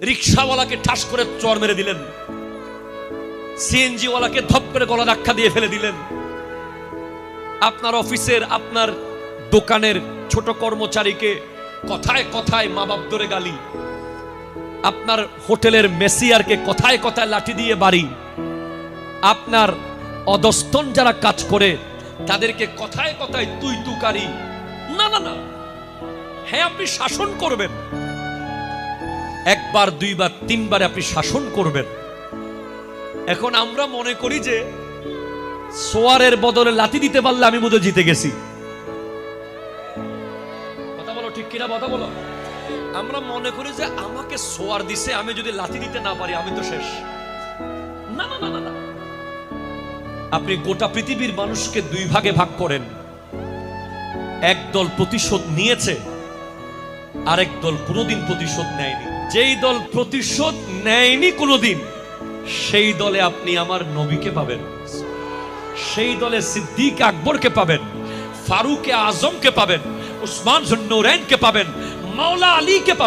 রিকশাওয়ালাকে ঠাস করে চর মেরে দিলেন, সিএনজি ওয়ালাকে ধপ করে গলা ধাক্কা দিয়ে ফেলে দিলেন, আপনার অফিসের আপনার দোকানের ছোট কর্মচারীকে কথায় কথায় মা বাপ ধরে গালি, আপনার হোটেলের মেসিয়ারকে কথায় কথায় লাঠি দিয়ে বাড়ি, আপনার অধস্তন যারা কাজ করে তাদেরকে কথায় কথায় তুই তুকারি। না না না, হ্যাঁ আপনি শাসন করবেন, একবার দুইবার তিনবার আপনি শাসন করবেন। এখন আমরা মনে করি যে সোয়ারের বদলে লাথি দিতে পারলে আমি বোধহয় জিতে গেছি। কথা বলো, ঠিক কিনা কথা বলো। আমরা মনে করি যে আমাকে সোয়ার দিছে, আমি যদি লাথি দিতে না পারি আমি তো শেষ। না না না না, আপনি গোটা পৃথিবীর মানুষকে দুই ভাগে ভাগ করেন, এক দল প্রতিশোধ নিয়েছে, আরেক দল কোনোদিন প্রতিশোধ নেয়নি। যেই দল প্রতিশোধ নেয়নি কোনোদিন, সেই দলে আপনি আমার নবীকে পাবেন, সেই দলে সিদ্দিক আকবরকে পাবেন, ফারুক আজমকে পাবেন, উসমান জুন্নুরাইনকে পাবেন, মাওলা আলীকে পাবেন।